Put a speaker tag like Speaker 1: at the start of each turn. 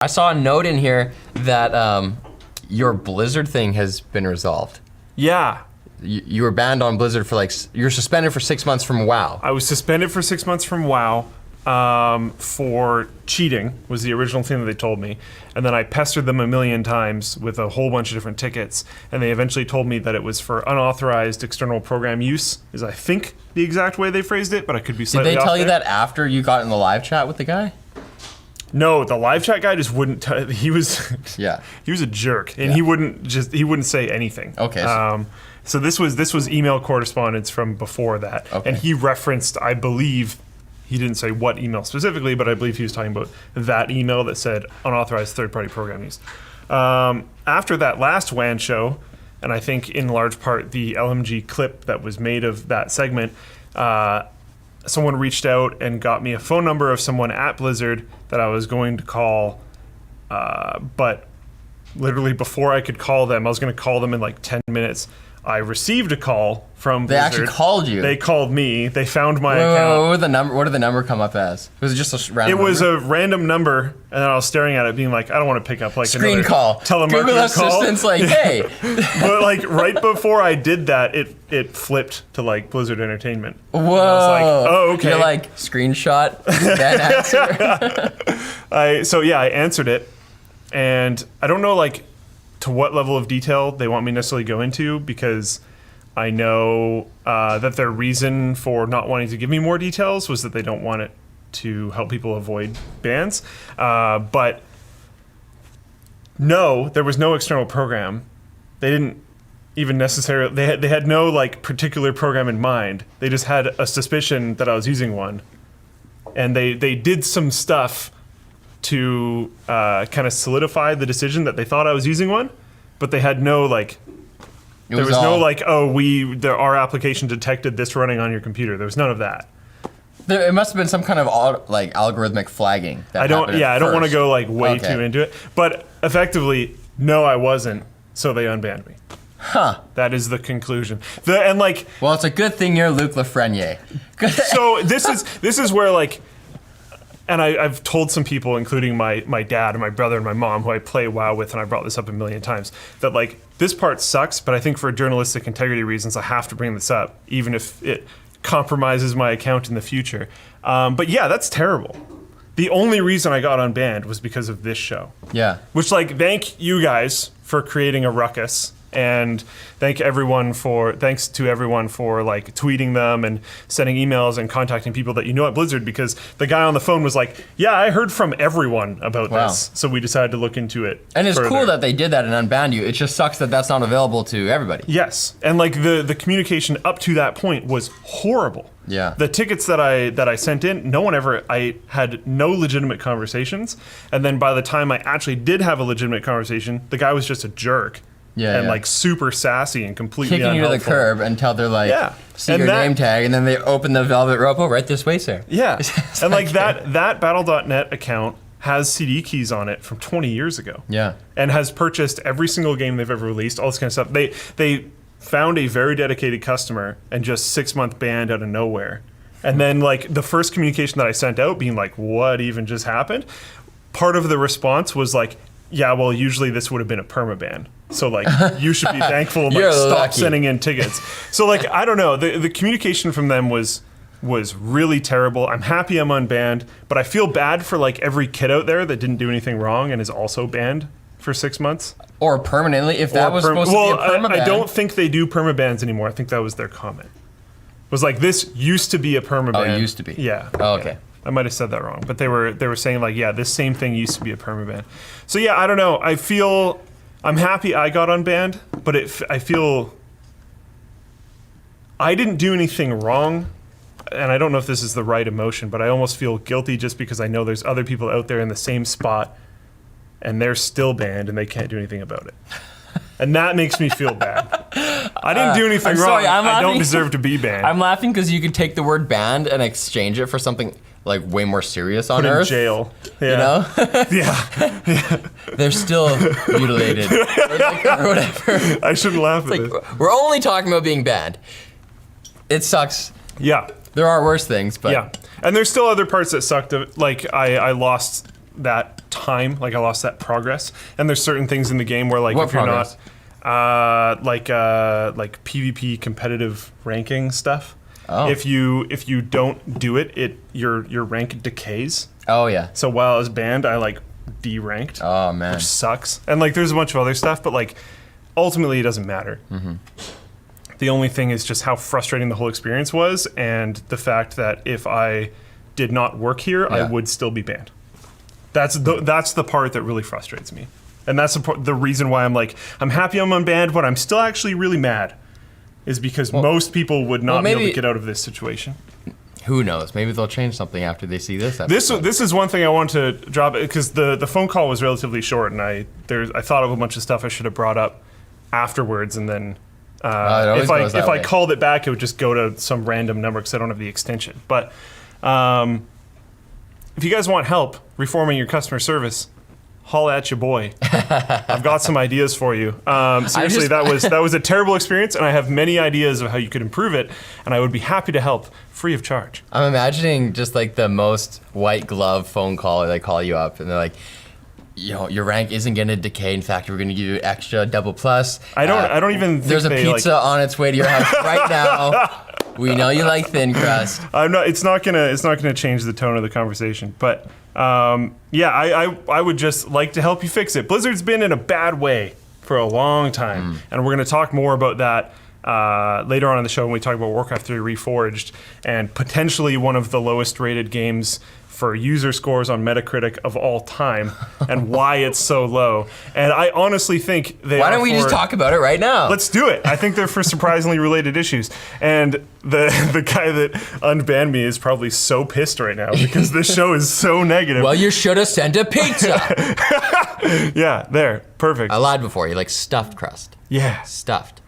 Speaker 1: I saw a note in here that your Blizzard thing has been resolved.
Speaker 2: Yeah.
Speaker 1: You were banned on Blizzard for you were suspended for 6 months from WoW.
Speaker 2: I was suspended for 6 months from WoW for cheating, was the original thing that they told me. And then I pestered them a million times with a whole bunch of different tickets. And they eventually told me that it was for unauthorized external program use, is I think the exact way they phrased it, but I could be slightly off.
Speaker 1: Did they tell you
Speaker 2: there.
Speaker 1: that after you got in the live chat with the guy?
Speaker 2: No, the live chat guy just wouldn't. He was
Speaker 1: Yeah.
Speaker 2: he was a jerk, and he wouldn't say anything.
Speaker 1: Okay.
Speaker 2: So this was email correspondence from before that,
Speaker 1: Okay.
Speaker 2: and he referenced, I believe, he didn't say what email specifically, but I believe he was talking about that email that said unauthorized third-party program use. After that last WAN show, and I think in large part the LMG clip that was made of that segment, someone reached out and got me a phone number of someone at Blizzard that I was going to call, but literally before I could call them, I was going to call them in like 10 minutes. I received a call from Blizzard.
Speaker 1: They actually called you?
Speaker 2: They called me. They found my account.
Speaker 1: What did the number come up as? Was it just a random number?
Speaker 2: It was a random number, and then I was staring at it being like, I don't want to pick up like
Speaker 1: Screen
Speaker 2: another
Speaker 1: call.
Speaker 2: telemarketer
Speaker 1: Google
Speaker 2: call.
Speaker 1: Assistant's like, hey.
Speaker 2: But like right before I did that, it flipped to like Blizzard Entertainment.
Speaker 1: Whoa.
Speaker 2: And I was like, oh, okay.
Speaker 1: You're like, screenshot, that answer.
Speaker 2: So yeah, I answered it, and I don't know like to what level of detail they want me to necessarily go into, because I know that their reason for not wanting to give me more details was that they don't want it to help people avoid bans. But no, there was no external program. They didn't even necessarily, they had no like particular program in mind. They just had a suspicion that I was using one. And they did some stuff to kind of solidify the decision that they thought I was using one, but they had no like, there was no like, oh, our application detected this running on your computer. There was none of that.
Speaker 1: It must have been some kind of algorithmic flagging.
Speaker 2: I don't want to go like way too into it, but effectively, no, I wasn't. So they unbanned me.
Speaker 1: Huh.
Speaker 2: That is the conclusion.
Speaker 1: Well, it's a good thing you're Luc Lafreniere.
Speaker 2: So this is where like, and I've told some people, including my dad and my brother and my mom, who I play WoW with, and I brought this up a million times, that like this part sucks, but I think for journalistic integrity reasons, I have to bring this up, even if it compromises my account in the future. But yeah, that's terrible. The only reason I got unbanned was because of this show.
Speaker 1: Yeah.
Speaker 2: Which like, thank you guys for creating a ruckus. And thanks to everyone for like tweeting them and sending emails and contacting people that you know at Blizzard, because the guy on the phone was like, yeah, I heard from everyone about this, so we decided to look into it.
Speaker 1: And it's cool that they did that and unbanned you. It just sucks that that's not available to everybody.
Speaker 2: Yes, and like the communication up to that point was horrible.
Speaker 1: Yeah.
Speaker 2: The tickets that I sent in, I had no legitimate conversations, and then by the time I actually did have a legitimate conversation, the guy was just a jerk.
Speaker 1: Yeah,
Speaker 2: like super sassy and completely
Speaker 1: kicking you to the curb until they're like, see your name tag, and then they open the velvet rope. Oh, right this way, sir.
Speaker 2: Yeah, and like that Battle.net account has CD keys on it from 20 years ago.
Speaker 1: Yeah,
Speaker 2: and has purchased every single game they've ever released, all this kind of stuff. They found a very dedicated customer and just 6-month banned out of nowhere. And then like the first communication that I sent out being like, what even just happened? Part of the response was like, yeah, well, usually this would have been a permaban. So like, you should be thankful and like, stop sending in tickets. So like, I don't know. The communication from them was really terrible. I'm happy I'm unbanned, but I feel bad for like every kid out there that didn't do anything wrong and is also banned for 6 months.
Speaker 1: Or permanently, if that was supposed to be a permaban.
Speaker 2: I don't think they do permabans anymore. I think that was their comment. It was like, this used to be a permaban.
Speaker 1: Oh, it used to be.
Speaker 2: Yeah.
Speaker 1: Oh, okay.
Speaker 2: Yeah. I might have said that wrong, but they were saying like, yeah, this same thing used to be a permaban. So yeah, I don't know. I'm happy I got unbanned, but I feel I didn't do anything wrong, and I don't know if this is the right emotion, but I almost feel guilty just because I know there's other people out there in the same spot, and they're still banned and they can't do anything about it. And that makes me feel bad. I didn't do anything wrong. I don't deserve to be banned.
Speaker 1: I'm laughing because you could take the word banned and exchange it for something like way more serious on Earth.
Speaker 2: Put in jail. Yeah.
Speaker 1: You know?
Speaker 2: Yeah.
Speaker 1: They're still mutilated or whatever.
Speaker 2: I shouldn't laugh at this.
Speaker 1: We're only talking about being banned. It sucks.
Speaker 2: Yeah.
Speaker 1: There are worse things, but
Speaker 2: yeah. And there's still other parts that sucked. Like I lost that time, like I lost that progress. And there's certain things in the game where like
Speaker 1: What
Speaker 2: if you're
Speaker 1: progress?
Speaker 2: not like PvP competitive ranking stuff.
Speaker 1: Oh.
Speaker 2: If you don't do it, your rank decays.
Speaker 1: Oh yeah.
Speaker 2: So while I was banned, I like deranked.
Speaker 1: Oh man.
Speaker 2: Which sucks. And like there's a bunch of other stuff, but like ultimately it doesn't matter. Mm-hmm. The only thing is just how frustrating the whole experience was, and the fact that if I did not work here, I would still be banned. That's the part that really frustrates me. And that's the reason why I'm happy I'm unbanned, but I'm still actually really mad. Is because most people would not be able to get out of this situation.
Speaker 1: Who knows? Maybe they'll change something after they see this episode.
Speaker 2: This is one thing I want to drop, because the phone call was relatively short, and I thought of a bunch of stuff I should have brought up afterwards, and then if I called it back, it would just go to some random number because I don't have the extension. But if you guys want help reforming your customer service, holla at your boy. I've got some ideas for you. Seriously, that was a terrible experience, and I have many ideas of how you could improve it, and I would be happy to help free of charge.
Speaker 1: I'm imagining just like the most white glove phone call. They call you up and they're like, your rank isn't going to decay. In fact, we're going to give you extra double plus.
Speaker 2: I don't even think
Speaker 1: there's a pizza on its way to your house right now. We know you like thin crust.
Speaker 2: It's not gonna change the tone of the conversation. But I would just like to help you fix it. Blizzard's been in a bad way for a long time, and we're gonna talk more about that later on in the show when we talk about Warcraft 3 Reforged, and potentially one of the lowest rated games for user scores on Metacritic of all time, and why it's so low. And I honestly think
Speaker 1: why don't we just talk about it right now?
Speaker 2: Let's do it. I think they're for surprisingly related issues. And the guy that unbanned me is probably so pissed right now because this show is so negative.
Speaker 1: Well, you should have sent a pizza.
Speaker 2: Yeah, there. Perfect.
Speaker 1: I lied before. You like stuffed crust.
Speaker 2: Yeah.
Speaker 1: Stuffed.